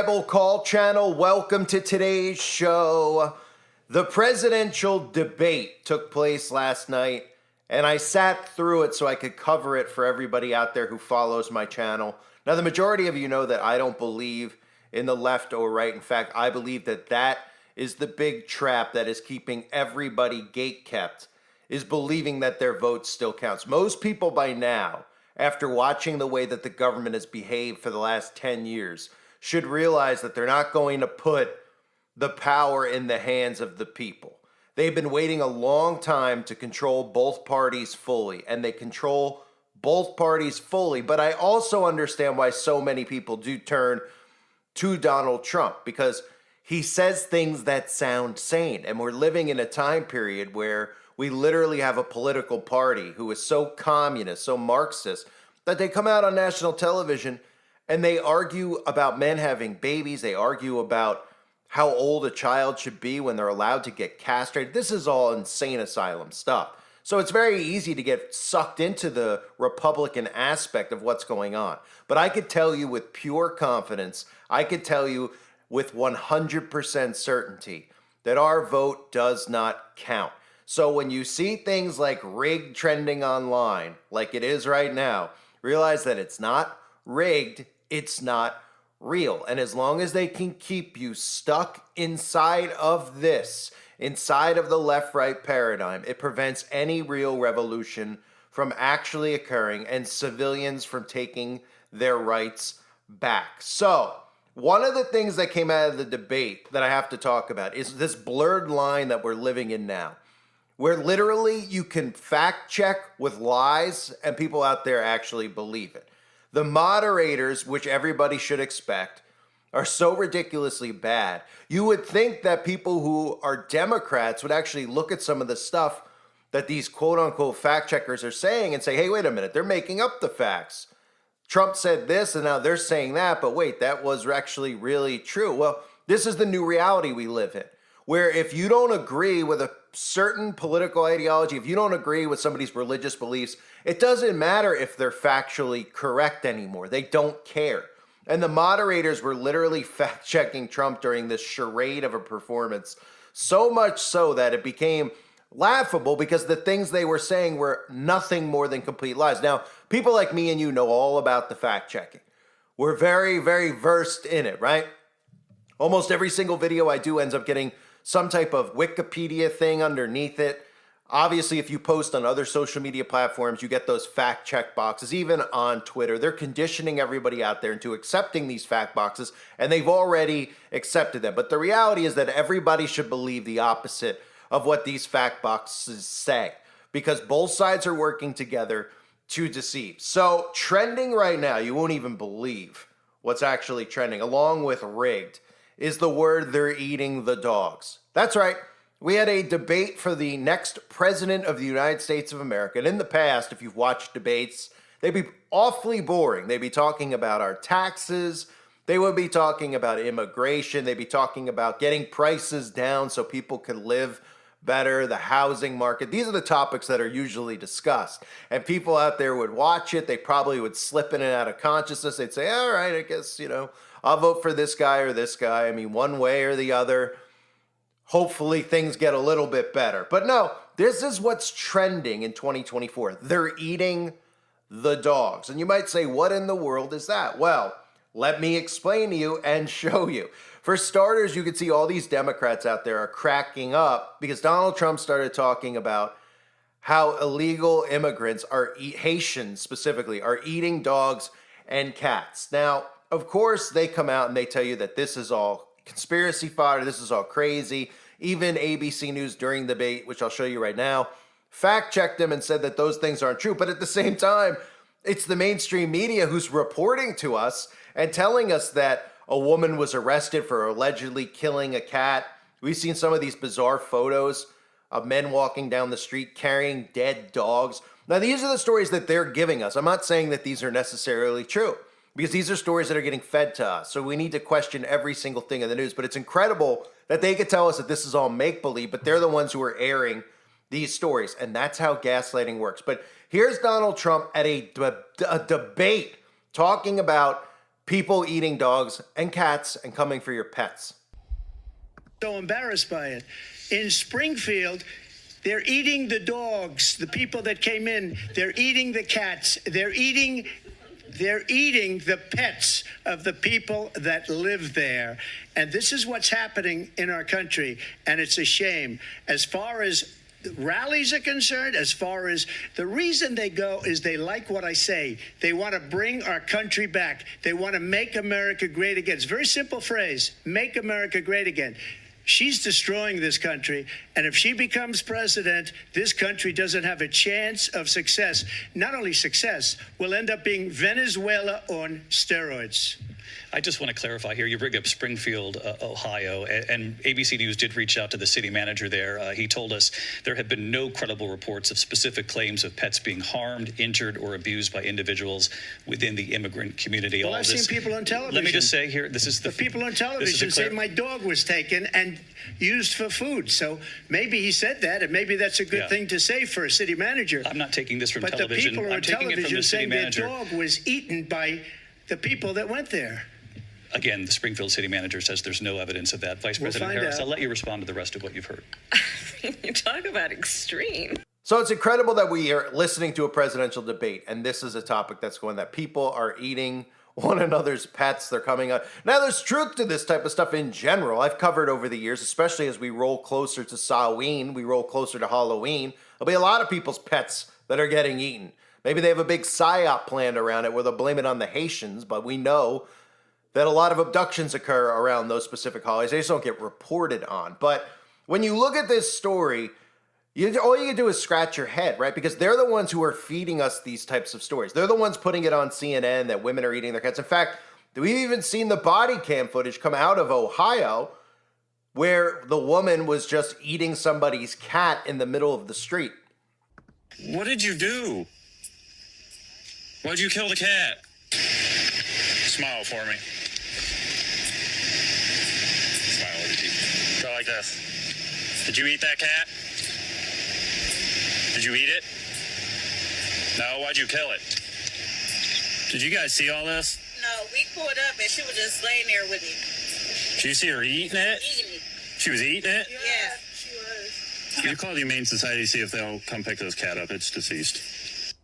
Rebel Call Channel, welcome to today's show. The presidential debate took place last night, and I sat through it so I could cover it for everybody out there who follows my channel. Now, the majority of you know that I don't believe in the left or right. In fact, I believe that that is the big trap that is keeping everybody gatekept, is believing that their vote still counts. Most people by now, after watching the way that the government has behaved for the last 10 years, should realize that they're not going to put the power in the hands of the people. They've been waiting a long time to control both parties fully, and they control both parties fully. But I also understand why so many people do turn to Donald Trump, because he says things that sound sane. And we're living in a time period where we literally have a political party who is so communist, so Marxist, that they come out on national television and they argue about men having babies. They argue about how old a child should be when they're allowed to get castrated. This is all insane asylum stuff. So it's very easy to get sucked into the Republican aspect of what's going on. But I could tell you with pure confidence, I could tell you with 100% certainty that our vote does not count. So when you see things like rigged trending online, like it is right now, realize that it's not rigged, it's not real. And as long as they can keep you stuck inside of this, inside of the left-right paradigm, it prevents any real revolution from actually occurring and civilians from taking their rights back. So one of the things that came out of the debate that I have to talk about is this blurred line that we're living in now, where literally you can fact check with lies and people out there actually believe it. The moderators, which everybody should expect, are so ridiculously bad. You would think that people who are Democrats would actually look at some of the stuff that these quote unquote fact checkers are saying and say, hey, wait a minute, they're making up the facts. Trump said this and now they're saying that, but wait, that was actually really true. Well, this is the new reality we live in, where if you don't agree with a certain political ideology, if you don't agree with somebody's religious beliefs, it doesn't matter if they're factually correct anymore. They don't care. And the moderators were literally fact-checking Trump during this charade of a performance, so much so that it became laughable because the things they were saying were nothing more than complete lies. Now, people like me and you know all about the fact-checking. We're very, very versed in it, right? Almost every single video I do ends up getting some type of Wikipedia thing underneath it. Obviously, if you post on other social media platforms, you get those fact check boxes. Even on Twitter, they're conditioning everybody out there into accepting these fact boxes, and they've already accepted them. But the reality is that everybody should believe the opposite of what these fact boxes say, because both sides are working together to deceive. So trending right now, you won't even believe what's actually trending, along with rigged, is the word they're eating the dogs. That's right. We had a debate for the next president of the United States of America. And in the past, if you've watched debates, they'd be awfully boring. They'd be talking about our taxes. They would be talking about immigration. They'd be talking about getting prices down so people could live better, the housing market. These are the topics that are usually discussed. And people out there would watch it. They probably would slip in and out of consciousness. They'd say, all right, I guess, I'll vote for this guy or this guy. I mean, one way or the other. Hopefully things get a little bit better. But no, this is what's trending in 2024. They're eating the dogs. And you might say, what in the world is that? Well, let me explain to you and show you. For starters, you can see all these Democrats out there are cracking up because Donald Trump started talking about how illegal immigrants Haitians specifically, are eating dogs and cats. Now, of course, they come out and they tell you that this is all conspiracy fodder, this is all crazy. Even ABC News during the debate, which I'll show you right now, fact-checked them and said that those things aren't true. But at the same time, it's the mainstream media who's reporting to us and telling us that a woman was arrested for allegedly killing a cat. We've seen some of these bizarre photos of men walking down the street carrying dead dogs. Now, these are the stories that they're giving us. I'm not saying that these are necessarily true, because these are stories that are getting fed to us. So we need to question every single thing in the news. But it's incredible that they could tell us that this is all make-believe, but they're the ones who are airing these stories. And that's how gaslighting works. But here's Donald Trump at a debate talking about people eating dogs and cats and coming for your pets. So embarrassed by it. In Springfield, they're eating the dogs, the people that came in. They're eating the cats. They're eating the pets of the people that live there. And this is what's happening in our country. And it's a shame. As far as rallies are concerned, as far as the reason they go is they like what I say. They want to bring our country back. They want to make America great again. It's a very simple phrase, make America great again. She's destroying this country, and if she becomes president, this country doesn't have a chance of success. Not only success, we'll end up being Venezuela on steroids. I just want to clarify here. You bring up Springfield, Ohio, and ABC News did reach out to the city manager there. He told us there have been no credible reports of specific claims of pets being harmed, injured, or abused by individuals within the immigrant community. Well, I've seen people on television. Let me just say here, this is the people on television say my dog was taken and used for food. So maybe he said that, and maybe that's a good thing to say for a city manager. I'm not taking this from but television. But the people I'm on taking it from television the city saying their manager. dog was eaten by the people that went there. Again, the Springfield city manager says there's no evidence of that. Vice President Harris, I'll let you respond to the rest of what you've heard. You talk about extreme. So it's incredible that we are listening to a presidential debate, and this is a topic that's going that people are eating one another's pets. They're coming up. Now, there's truth to this type of stuff in general. I've covered over the years, especially as we roll closer to Samhain, we roll closer to Halloween. There'll be a lot of people's pets that are getting eaten. Maybe they have a big psyop planned around it where they'll blame it on the Haitians, but we know that a lot of abductions occur around those specific holidays. They just don't get reported on. But when you look at this story, all you can do is scratch your head, right? Because they're the ones who are feeding us these types of stories. They're the ones putting it on CNN that women are eating their cats. In fact, we've even seen the body cam footage come out of Ohio where the woman was just eating somebody's cat in the middle of the street. What did you do? Why'd you kill the cat? Smile for me. Smile with your teeth. Go like this. Did you eat that cat? Did you eat it? No, why'd you kill it? Did you guys see all this? No, we pulled up and she was just laying there with me. Did you see her eating it? Eating it. She was eating it? Yeah, she was. You call the Humane Society, see if they'll come pick this cat up. It's deceased.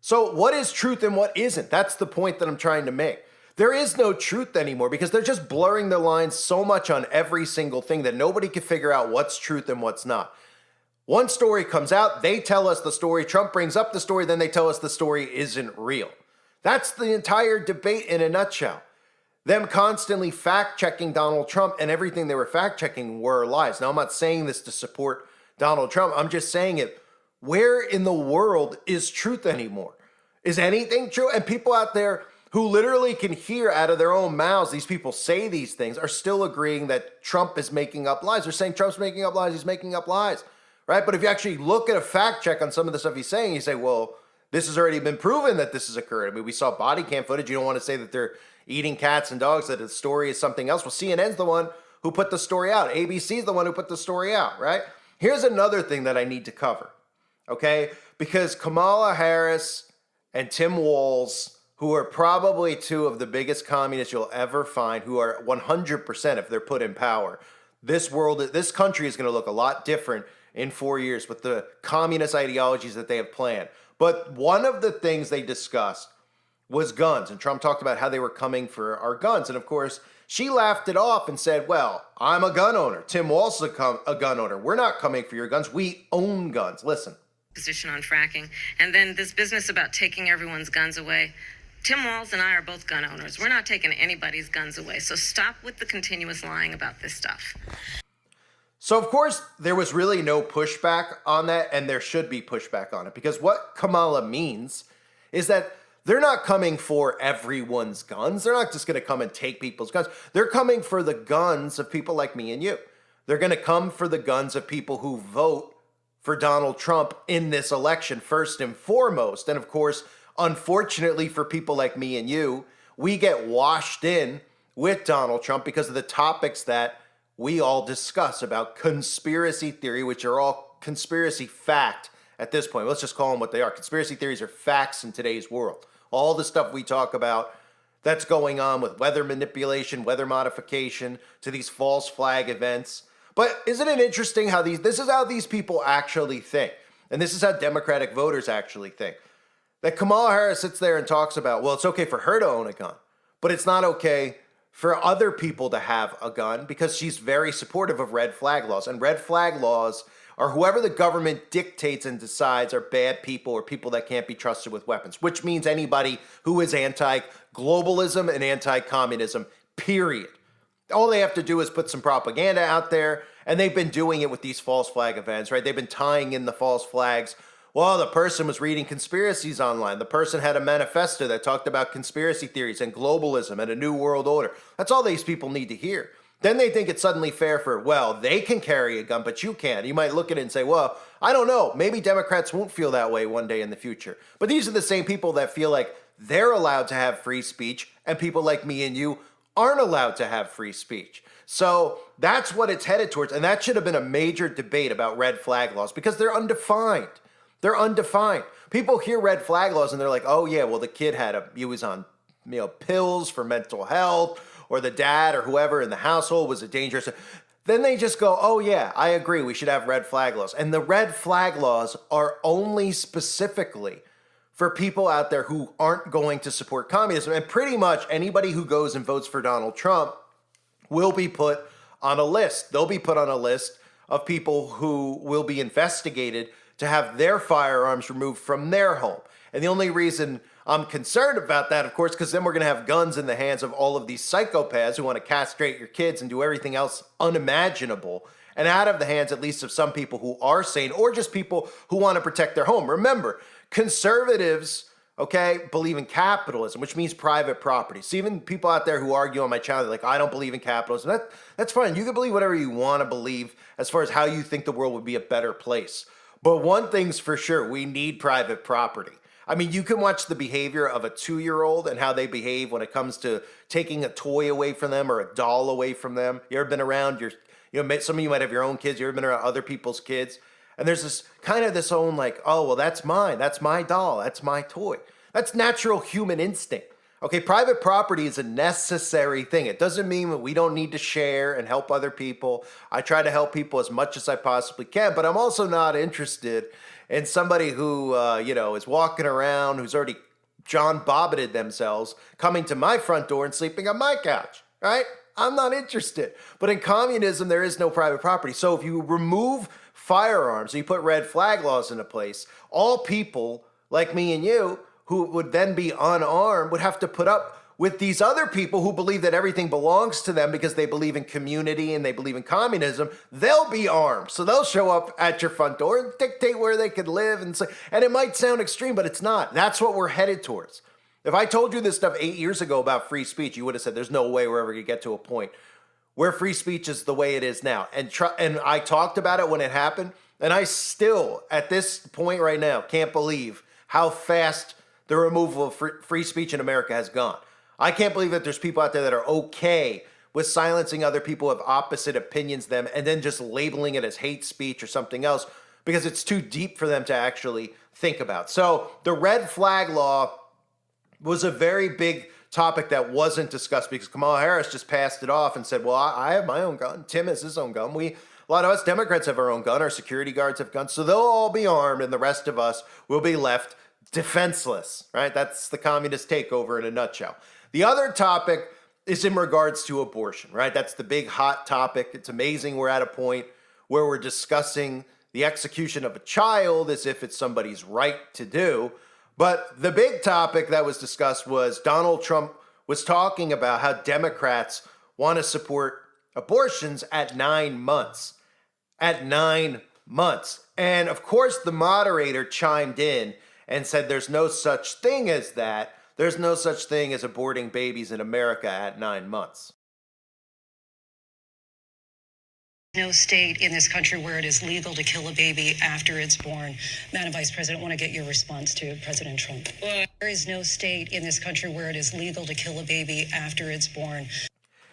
So what is truth and what isn't? That's the point that I'm trying to make. There is no truth anymore because they're just blurring the lines so much on every single thing that nobody can figure out what's truth and what's not. One story comes out, they tell us the story, Trump brings up the story, then they tell us the story isn't real. That's the entire debate in a nutshell. Them constantly fact-checking Donald Trump, and everything they were fact-checking were lies. Now, I'm not saying this to support Donald Trump. I'm just saying it. Where in the world is truth anymore? Is anything true? And people out there who literally can hear out of their own mouths these people say these things are still agreeing that Trump is making up lies. They're saying Trump's making up lies, he's making up lies, right? But if you actually look at a fact check on some of the stuff he's saying, you say, well, this has already been proven that this has occurred. I mean, we saw body cam footage. You don't want to say that they're eating cats and dogs, that the story is something else. Well, CNN's the one who put the story out. ABC's the one who put the story out, right? Here's another thing that I need to cover, okay? Because Kamala Harris and Tim Walz, who are probably two of the biggest communists you'll ever find, who are 100% if they're put in power. This country is going to look a lot different in 4 years with the communist ideologies that they have planned. But one of the things they discussed was guns. And Trump talked about how they were coming for our guns. And of course, she laughed it off and said, well, I'm a gun owner. Tim Walz is a gun owner. We're not coming for your guns. We own guns. Listen. Position on fracking. And then this business about taking everyone's guns away. Tim Walz and I are both gun owners. We're not taking anybody's guns away. So stop with the continuous lying about this stuff. So, of course, there was really no pushback on that, and there should be pushback on it, because what Kamala means is that they're not coming for everyone's guns. They're not just going to come and take people's guns. They're coming for the guns of people like me and you. They're going to come for the guns of people who vote for Donald Trump in this election, first and foremost. And, of course, unfortunately for people like me and you, we get washed in with Donald Trump because of the topics that we all discuss about conspiracy theory, which are all conspiracy fact at this point. Let's just call them what they are. Conspiracy theories are facts in today's world. All the stuff we talk about that's going on with weather manipulation, weather modification, to these false flag events. But isn't it interesting how this is how these people actually think? And this is how Democratic voters actually think. That Kamala Harris sits there and talks about, well, it's okay for her to own a gun, but it's not okay for other people to have a gun because she's very supportive of red flag laws. And red flag laws are whoever the government dictates and decides are bad people or people that can't be trusted with weapons, which means anybody who is anti-globalism and anti-communism, period. All they have to do is put some propaganda out there, and they've been doing it with these false flag events, right? They've been tying in the false flags. Well, the person was reading conspiracies online. The person had a manifesto that talked about conspiracy theories and globalism and a new world order. That's all these people need to hear. Then they think it's suddenly fair for, well, they can carry a gun, but you can't. You might look at it and say, well, I don't know. Maybe Democrats won't feel that way one day in the future. But these are the same people that feel like they're allowed to have free speech, and people like me and you aren't allowed to have free speech. So that's what it's headed towards. And that should have been a major debate about red flag laws because they're undefined. They're undefined. People hear red flag laws and they're like, oh yeah, well the kid he was on pills for mental health, or the dad or whoever in the household was a dangerous. Then they just go, oh yeah, I agree, we should have red flag laws. And the red flag laws are only specifically for people out there who aren't going to support communism. And pretty much anybody who goes and votes for Donald Trump will be put on a list. They'll be put on a list of people who will be investigated to have their firearms removed from their home. And the only reason I'm concerned about that, of course, because then we're going to have guns in the hands of all of these psychopaths who want to castrate your kids and do everything else unimaginable, and out of the hands at least of some people who are sane or just people who want to protect their home. Remember, conservatives, okay, believe in capitalism, which means private property. So even people out there who argue on my channel, they're like, I don't believe in capitalism. That's fine. You can believe whatever you want to believe as far as how you think the world would be a better place. But one thing's for sure, we need private property. I mean, you can watch the behavior of a 2-year-old and how they behave when it comes to taking a toy away from them or a doll away from them. You ever been around some of you might have your own kids. You ever been around other people's kids? And there's this own like, oh, well, that's mine. That's my doll. That's my toy. That's natural human instinct. Okay, private property is a necessary thing. It doesn't mean that we don't need to share and help other people. I try to help people as much as I possibly can, but I'm also not interested in somebody who, is walking around, who's already John Bobbited themselves, coming to my front door and sleeping on my couch, right? I'm not interested. But in communism, there is no private property. So if you remove firearms and you put red flag laws into place, all people like me and you who would then be unarmed would have to put up with these other people who believe that everything belongs to them because they believe in community and they believe in communism. They'll be armed. So they'll show up at your front door and dictate where they could live. And it might sound extreme, but it's not. That's what we're headed towards. If I told you this stuff 8 years ago about free speech, you would have said there's no way we're ever going to get to a point where free speech is the way it is now. And I talked about it when it happened. And I still, at this point right now, can't believe how fast the removal of free speech in America has gone. I can't believe that there's people out there that are okay with silencing other people who have opposite opinions than them and then just labeling it as hate speech or something else because it's too deep for them to actually think about. So the red flag law was a very big topic that wasn't discussed because Kamala Harris just passed it off and said, well, I have my own gun. Tim has his own gun. A lot of us Democrats have our own gun. Our security guards have guns. So they'll all be armed and the rest of us will be left defenseless, right? That's the communist takeover in a nutshell. The other topic is in regards to abortion, right? That's the big hot topic. It's amazing we're at a point where we're discussing the execution of a child as if it's somebody's right to do. But the big topic that was discussed was Donald Trump was talking about how Democrats want to support abortions at 9 months. At 9 months. And of course, the moderator chimed in and said there's no such thing as that. There's no such thing as aborting babies in America at 9 months. No state in this country where it is legal to kill a baby after it's born. Madam Vice President, I want to get your response to President Trump. There is no state in this country where it is legal to kill a baby after it's born.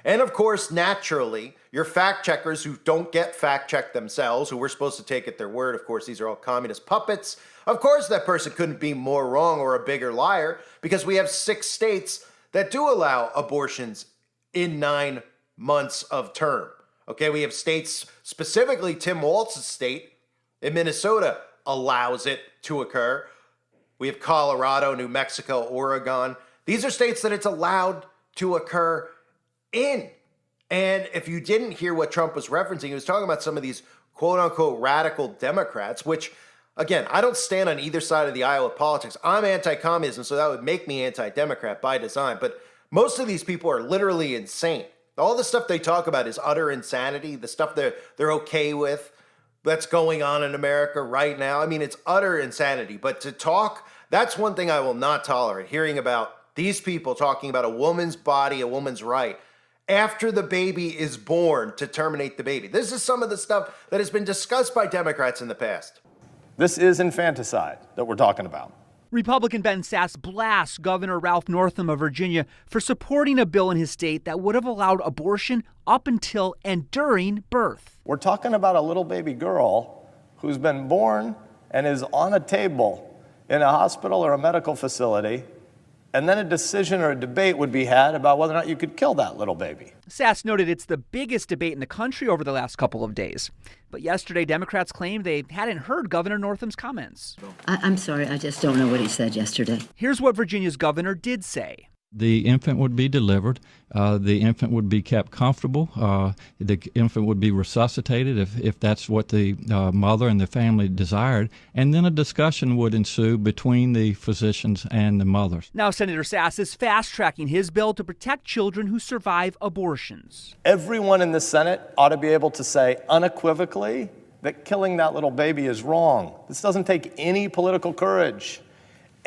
And of course, naturally, your fact checkers who don't get fact checked themselves, who we're supposed to take at their word, of course, these are all communist puppets. Of course, that person couldn't be more wrong or a bigger liar because we have 6 states that do allow abortions in 9 months of term. Okay, we have states, specifically Tim Walz's state in Minnesota allows it to occur. We have Colorado, New Mexico, Oregon. These are states that it's allowed to occur in. And if you didn't hear what Trump was referencing, he was talking about some of these quote unquote radical Democrats, which, again, I don't stand on either side of the aisle of politics. I'm anti-communism, so that would make me anti-Democrat by design. But most of these people are literally insane. All the stuff they talk about is utter insanity. The stuff they're okay with that's going on in America right now. I mean, it's utter insanity. But to talk, that's one thing I will not tolerate, hearing about these people talking about a woman's body, a woman's right, after the baby is born, to terminate the baby. This is some of the stuff that has been discussed by Democrats in the past. This is infanticide that we're talking about. Republican Ben Sasse blasts Governor Ralph Northam of Virginia for supporting a bill in his state that would have allowed abortion up until and during birth. We're talking about a little baby girl who's been born and is on a table in a hospital or a medical facility, and then a decision or a debate would be had about whether or not you could kill that little baby. Sasse noted it's the biggest debate in the country over the last couple of days. But yesterday, Democrats claimed they hadn't heard Governor Northam's comments. I'm sorry, I just don't know what he said yesterday. Here's what Virginia's governor did say. The infant would be delivered. The infant would be kept comfortable. The infant would be resuscitated if that's what the mother and the family desired. And then a discussion would ensue between the physicians and the mothers. Now, Senator Sasse is fast-tracking his bill to protect children who survive abortions. Everyone in the Senate ought to be able to say unequivocally that killing that little baby is wrong. This doesn't take any political courage.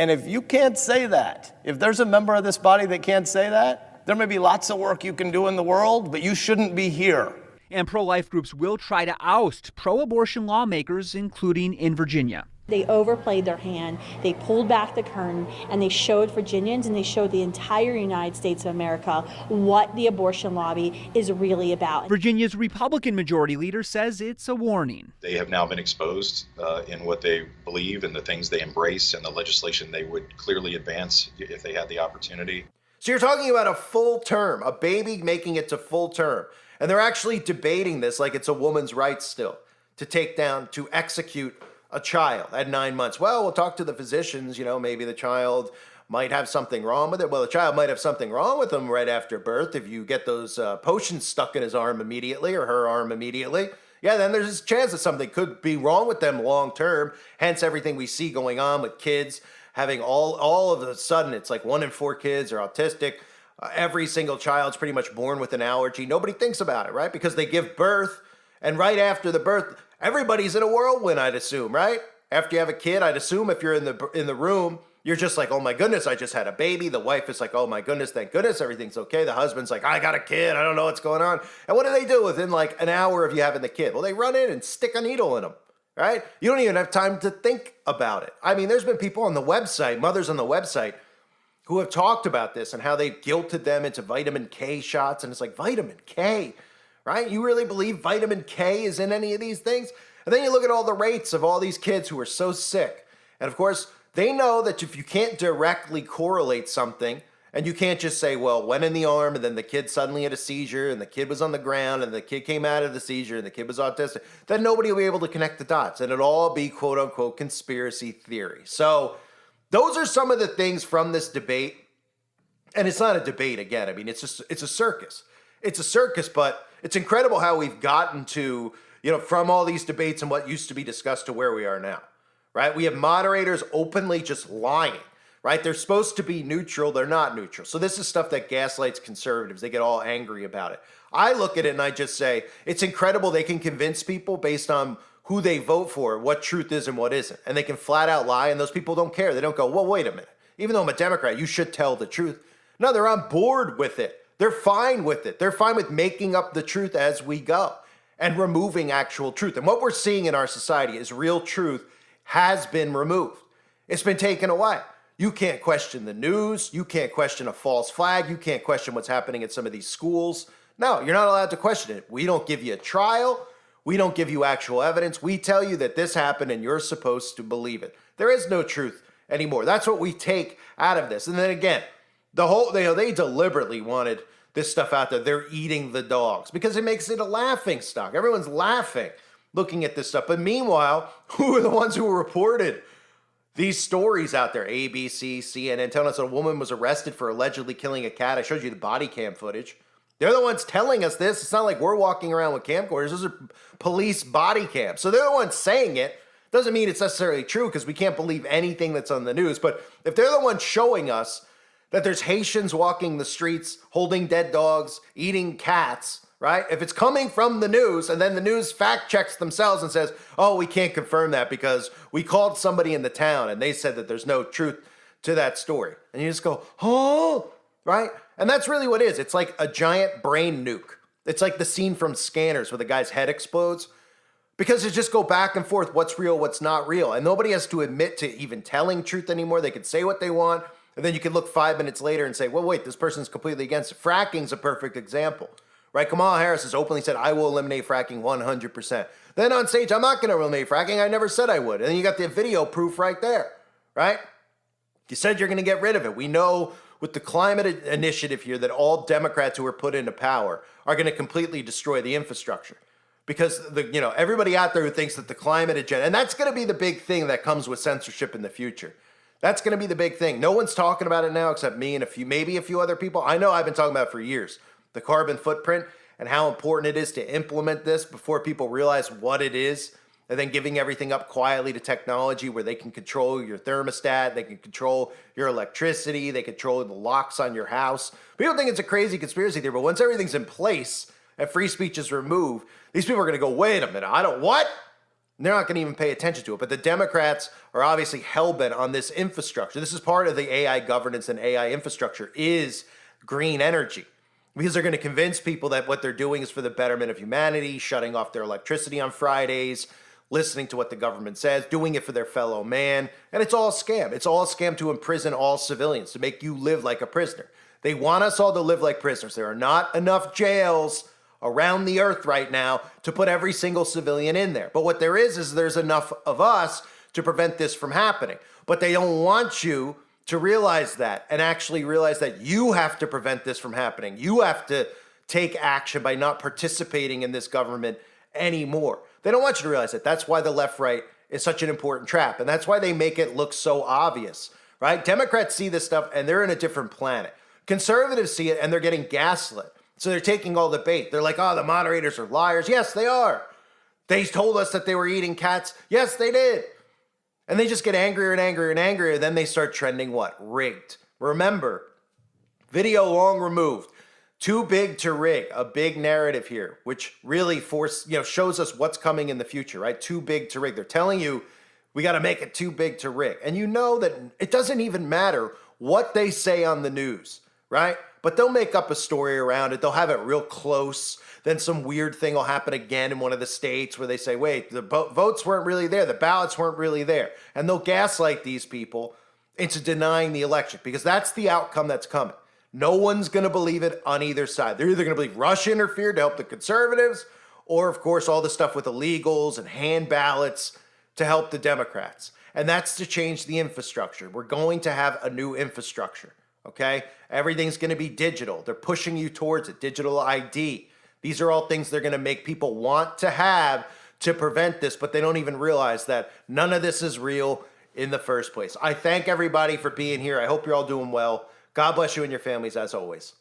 And if you can't say that, if there's a member of this body that can't say that, there may be lots of work you can do in the world, but you shouldn't be here. And pro-life groups will try to oust pro-abortion lawmakers, including in Virginia. They overplayed their hand, they pulled back the curtain, and they showed Virginians and they showed the entire United States of America what the abortion lobby is really about. Virginia's Republican majority leader says it's a warning. They have now been exposed in what they believe and the things they embrace and the legislation they would clearly advance if they had the opportunity. So you're talking about a full term, a baby making it to full term. And they're actually debating this like it's a woman's right still, to take down, to execute a child at 9 months. Well, we'll talk to the physicians, maybe the child might have something wrong with it. Well, the child might have something wrong with him right after birth if you get those potions stuck in his arm immediately or her arm immediately. Yeah, then there's a chance that something could be wrong with them long term. Hence everything we see going on with kids having all of a sudden, it's like 1 in 4 kids are autistic. Every single child's pretty much born with an allergy. Nobody thinks about it, right? Because they give birth, and right after the birth, everybody's in a whirlwind, I'd assume, right? After you have a kid, I'd assume if you're in the room, you're just like, oh my goodness, I just had a baby. The wife is like, oh my goodness, thank goodness, everything's okay. The husband's like, I got a kid, I don't know what's going on. And what do they do within like an hour of you having the kid? Well, they run in and stick a needle in them, right? You don't even have time to think about it. I mean, there's been people on the website, mothers on the website, who have talked about this and how they've guilted them into vitamin K shots. And it's like, vitamin K, right? You really believe vitamin K is in any of these things? And then you look at all the rates of all these kids who are so sick. And of course, they know that if you can't directly correlate something, and you can't just say, well, went in the arm, and then the kid suddenly had a seizure, and the kid was on the ground, and the kid came out of the seizure, and the kid was autistic, then nobody will be able to connect the dots. And it'll all be, quote unquote, conspiracy theory. So those are some of the things from this debate. And it's not a debate, again. I mean, it's a circus. It's a circus, but it's incredible how we've gotten to, from all these debates and what used to be discussed to where we are now, right? We have moderators openly just lying, right? They're supposed to be neutral. They're not neutral. So this is stuff that gaslights conservatives. They get all angry about it. I look at it and I just say, it's incredible they can convince people based on who they vote for, what truth is and what isn't. And they can flat out lie, and those people don't care. They don't go, well, wait a minute. Even though I'm a Democrat, you should tell the truth. No, they're on board with it. They're fine with it. They're fine with making up the truth as we go and removing actual truth. And what we're seeing in our society is real truth has been removed. It's been taken away. You can't question the news. You can't question a false flag. You can't question what's happening at some of these schools. No, you're not allowed to question it. We don't give you a trial. We don't give you actual evidence. We tell you that this happened and you're supposed to believe it. There is no truth anymore. That's what we take out of this. And then again, They deliberately wanted this stuff out there. They're eating the dogs because it makes it a laughing stock. Everyone's laughing looking at this stuff. But meanwhile, who are the ones who reported these stories out there? ABC, CNN, telling us a woman was arrested for allegedly killing a cat. I showed you the body cam footage. They're the ones telling us this. It's not like we're walking around with camcorders. Those are police body cams. So they're the ones saying it. Doesn't mean it's necessarily true because we can't believe anything that's on the news. But if they're the ones showing us that there's Haitians walking the streets, holding dead dogs, eating cats, right? If it's coming from the news and then the news fact checks themselves and says, oh, we can't confirm that because we called somebody in the town and they said that there's no truth to that story. And you just go, oh, right? And that's really what it is. It's like a giant brain nuke. It's like the scene from Scanners where the guy's head explodes. Because it just go back and forth, what's real, what's not real. And nobody has to admit to even telling truth anymore. They can say what they want. And then you can look 5 minutes later and say, well, wait, this person's completely against it. Fracking's a perfect example, right? Kamala Harris has openly said, I will eliminate fracking 100%. Then on stage, I'm not going to eliminate fracking. I never said I would. And then you got the video proof right there, right? You said you're going to get rid of it. We know with the climate initiative here that all Democrats who are put into power are going to completely destroy the infrastructure. Because everybody out there who thinks that the climate agenda, and that's going to be the big thing that comes with censorship in the future. That's going to be the big thing. No one's talking about it now except me and maybe a few other people. I know I've been talking about it for years, the carbon footprint and how important it is to implement this before people realize what it is, and then giving everything up quietly to technology where they can control your thermostat, they can control your electricity, they control the locks on your house. People think it's a crazy conspiracy theory, but once everything's in place and free speech is removed, these people are going to go, wait a minute, what? And they're not going to even pay attention to it. But the Democrats are obviously hell-bent on this infrastructure. This is part of the AI governance and AI infrastructure is green energy. Because they're going to convince people that what they're doing is for the betterment of humanity, shutting off their electricity on Fridays, listening to what the government says, doing it for their fellow man. And it's all a scam. It's all a scam to imprison all civilians, to make you live like a prisoner. They want us all to live like prisoners. There are not enough jails around the earth right now to put every single civilian in there. But what there is there's enough of us to prevent this from happening. But they don't want you to realize that and actually realize that you have to prevent this from happening. You have to take action by not participating in this government anymore. They don't want you to realize that. That's why the left-right is such an important trap. And that's why they make it look so obvious, right? Democrats see this stuff and they're in a different planet. Conservatives see it and they're getting gaslit. So they're taking all the bait. They're like, oh, the moderators are liars. Yes, they are. They told us that they were eating cats. Yes, they did. And they just get angrier and angrier and angrier. And then they start trending what? Rigged. Remember, video long removed. Too big to rig. A big narrative here, which really shows us what's coming in the future, right? Too big to rig. They're telling you we got to make it too big to rig. And you know that it doesn't even matter what they say on the news, right? But they'll make up a story around it. They'll have it real close. Then some weird thing will happen again in one of the states where they say, wait, the votes weren't really there. The ballots weren't really there. And they'll gaslight these people into denying the election because that's the outcome that's coming. No one's going to believe it on either side. They're either going to believe Russia interfered to help the conservatives or, of course, all the stuff with illegals and hand ballots to help the Democrats. And that's to change the infrastructure. We're going to have a new infrastructure. Okay? Everything's going to be digital. They're pushing you towards it. Digital ID. These are all things they're going to make people want to have to prevent this, but they don't even realize that none of this is real in the first place. I thank everybody for being here. I hope you're all doing well. God bless you and your families as always.